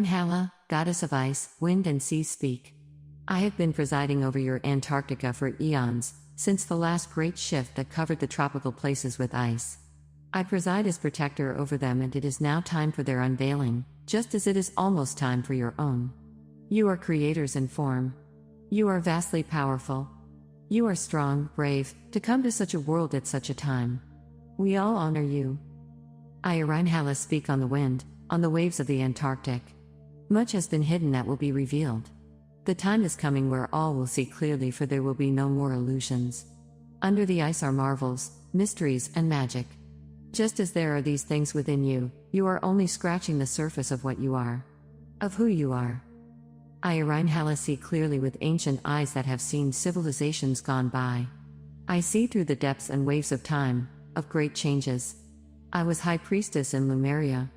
𝐓𝐡𝐚𝐭, goddess of ice, wind and sea speak. I have been presiding over your Antarctica for eons, since the last great shift that covered the tropical places with ice. I preside as protector over them, and it is now time for their unveiling, just as it is almost time for your own. You are creators in form. You are vastly powerful. You are strong, brave, to come to such a world at such a time. We all honor you. I, 𝐓𝐴 speak on the wind, on the waves of the Antarctic. Much has been hidden that will be revealed. The time is coming where all will see clearly, for there will be no more illusions. Under the ice are marvels, mysteries, and magic. Just as there are these things within you, you are only scratching the surface of what you are. Of who you are. I, 𝐓𝐴 see clearly with ancient eyes that have seen civilizations gone by. I see through the depths and waves of time, of great changes. I was high priestess in Lemuria.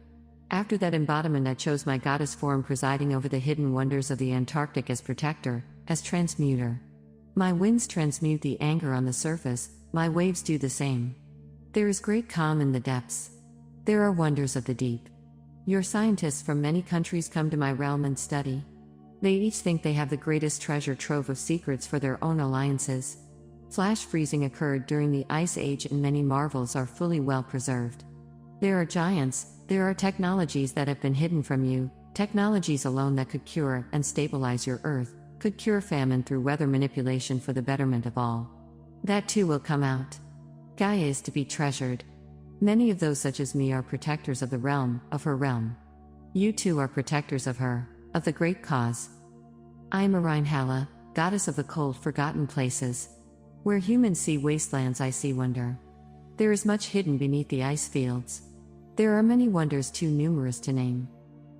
After that embodiment, I chose my goddess form, presiding over the hidden wonders of the Antarctic as protector, as transmuter. My winds transmute the anger on the surface, my waves do the same. There is great calm in the depths. There are wonders of the deep. Your scientists from many countries come to my realm and study. They each think they have the greatest treasure trove of secrets for their own alliances. Flash freezing occurred during the Ice Age, and many marvels are fully well preserved. There are giants, there are technologies that have been hidden from you, technologies alone that could cure and stabilize your Earth, could cure famine through weather manipulation for the betterment of all. That too will come out. Gaia is to be treasured. Many of those such as me are protectors of the realm, of her realm. You too are protectors of her, of the great cause. I am 𝐓𝐴, goddess of the cold, forgotten places. Where humans see wastelands, I see wonder. There is much hidden beneath the ice fields. There are many wonders too numerous to name.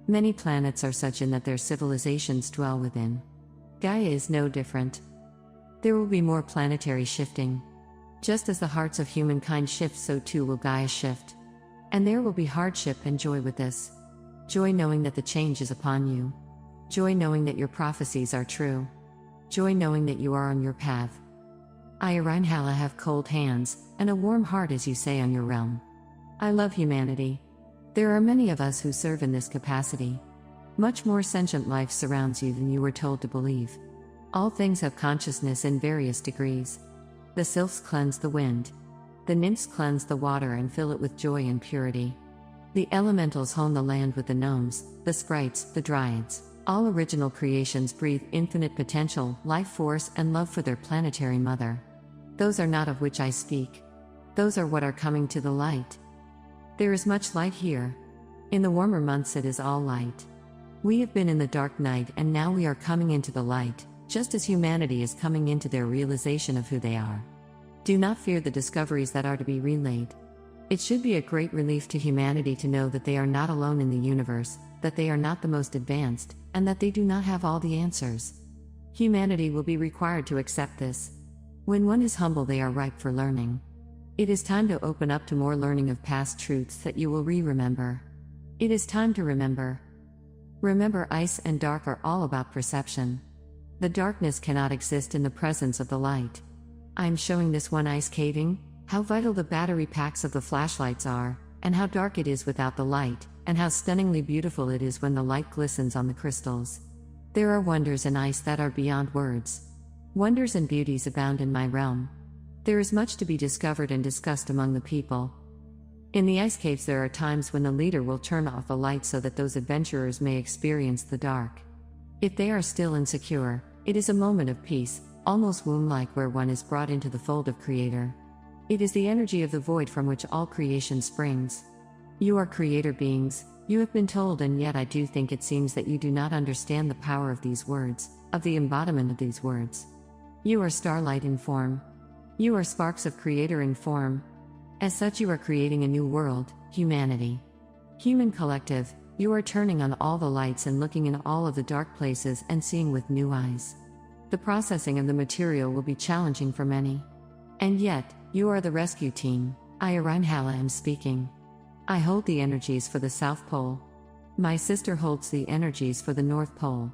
Many planets are such in that their civilizations dwell within. Gaia is no different. There will be more planetary shifting. Just as the hearts of humankind shift, so too will Gaia shift. And there will be hardship and joy with this. Joy knowing that the change is upon you. Joy knowing that your prophecies are true. Joy knowing that you are on your path. I, 𝐓𝐴 have cold hands, and a warm heart, as you say, on your realm. I love humanity. There are many of us who serve in this capacity. Much more sentient life surrounds you than you were told to believe. All things have consciousness in various degrees. The sylphs cleanse the wind. The nymphs cleanse the water and fill it with joy and purity. The elementals hone the land with the gnomes, the sprites, the dryads. All original creations breathe infinite potential, life force, and love for their planetary mother. Those are not of which I speak. Those are what are coming to the light. There is much light here. In the warmer months it is all light. We have been in the dark night, and now we are coming into the light, just as humanity is coming into their realization of who they are. Do not fear the discoveries that are to be relayed. It should be a great relief to humanity to know that they are not alone in the universe, that they are not the most advanced, and that they do not have all the answers. Humanity will be required to accept this. When one is humble, they are ripe for learning. It is time to open up to more learning of past truths that you will remember. It is time to remember. Remember, ice and dark are all about perception. The darkness cannot exist in the presence of the light. I am showing this one ice caving, how vital the battery packs of the flashlights are, and how dark it is without the light, and how stunningly beautiful it is when the light glistens on the crystals. There are wonders in ice that are beyond words. Wonders and beauties abound in my realm. There is much to be discovered and discussed among the people. In the ice caves there are times when the leader will turn off the light so that those adventurers may experience the dark. If they are still insecure, it is a moment of peace, almost womb-like, where one is brought into the fold of Creator. It is the energy of the void from which all creation springs. You are creator beings, you have been told, and yet I do think it seems that you do not understand the power of these words, of the embodiment of these words. You are starlight in form. You are sparks of Creator in form. As such, you are creating a new world, humanity. Human collective, you are turning on all the lights and looking in all of the dark places and seeing with new eyes. The processing of the material will be challenging for many. And yet, you are the rescue team. I, 𝐓𝐴 am speaking. I hold the energies for the South Pole. My sister holds the energies for the North Pole.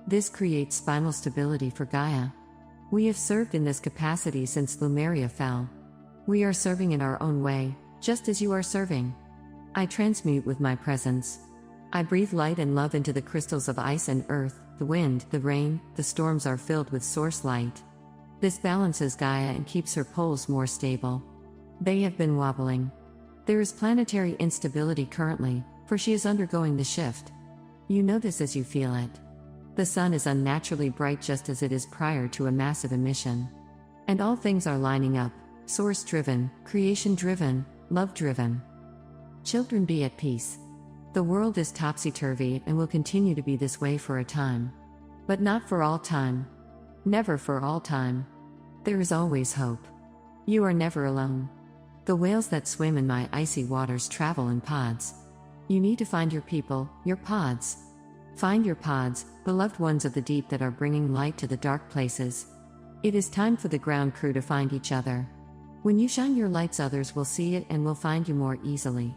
This creates spinal stability for Gaia. We have served in this capacity since Lemuria fell. We are serving in our own way, just as you are serving. I transmute with my presence. I breathe light and love into the crystals of ice and earth, the wind, the rain, the storms are filled with source light. This balances Gaia and keeps her poles more stable. They have been wobbling. There is planetary instability currently, for she is undergoing the shift. You know this as you feel it. The sun is unnaturally bright just as it is prior to a massive emission. And all things are lining up, source-driven, creation-driven, love-driven. Children, be at peace. The world is topsy-turvy and will continue to be this way for a time. But not for all time. Never for all time. There is always hope. You are never alone. The whales that swim in my icy waters travel in pods. You need to find your people, your pods. Find your pods, beloved ones of the deep that are bringing light to the dark places. It is time for the ground crew to find each other. When you shine your lights, others will see it and will find you more easily.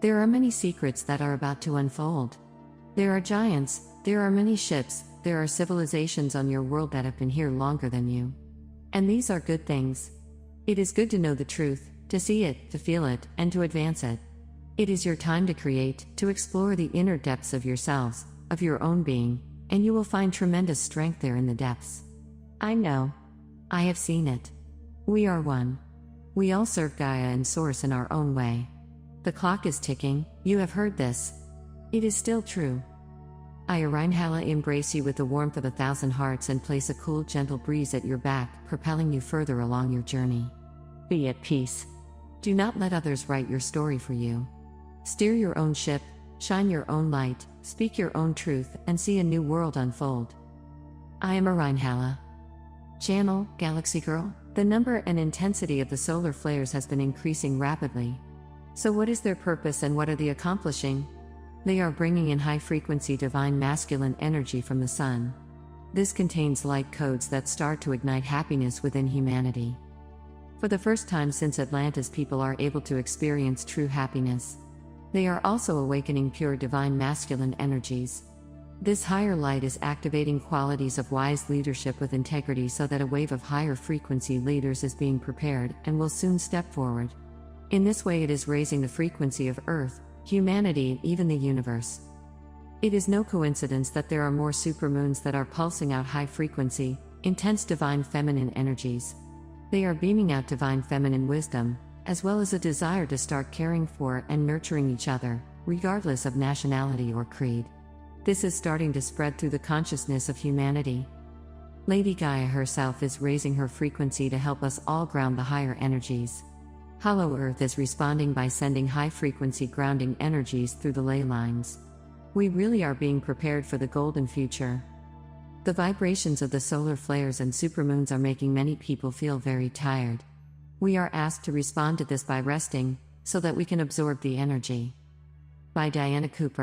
There are many secrets that are about to unfold. There are giants, there are many ships, there are civilizations on your world that have been here longer than you. And these are good things. It is good to know the truth, to see it, to feel it, and to advance it. It is your time to create, to explore the inner depths of yourselves, of your own being, and you will find tremendous strength there in the depths. I know. I have seen it. We are one. We all serve Gaia and Source in our own way. The clock is ticking, you have heard this. It is still true. I, 𝐓𝐴𝐴𝐴, embrace you with the warmth of 1,000 hearts and place a cool, gentle breeze at your back, propelling you further along your journey. Be at peace. Do not let others write your story for you. Steer your own ship, shine your own light, speak your own truth, and see a new world unfold. I am 𝐓𝐴𝐴𝐴. Channel, Galaxy Girl. The number and intensity of the solar flares has been increasing rapidly. So what is their purpose and what are they accomplishing? They are bringing in high-frequency divine masculine energy from the sun. This contains light codes that start to ignite happiness within humanity. For the first time since Atlantis, people are able to experience true happiness. They are also awakening pure divine masculine energies. This higher light is activating qualities of wise leadership with integrity so that a wave of higher frequency leaders is being prepared and will soon step forward. In this way it is raising the frequency of Earth, humanity, and even the universe. It is no coincidence that there are more supermoons that are pulsing out high frequency, intense divine feminine energies. They are beaming out divine feminine wisdom, as well as a desire to start caring for and nurturing each other, regardless of nationality or creed. This is starting to spread through the consciousness of humanity. Lady Gaia herself is raising her frequency to help us all ground the higher energies. Hollow Earth is responding by sending high-frequency grounding energies through the ley lines. We really are being prepared for the golden future. The vibrations of the solar flares and supermoons are making many people feel very tired. We are asked to respond to this by resting, so that we can absorb the energy. By Diana Cooper.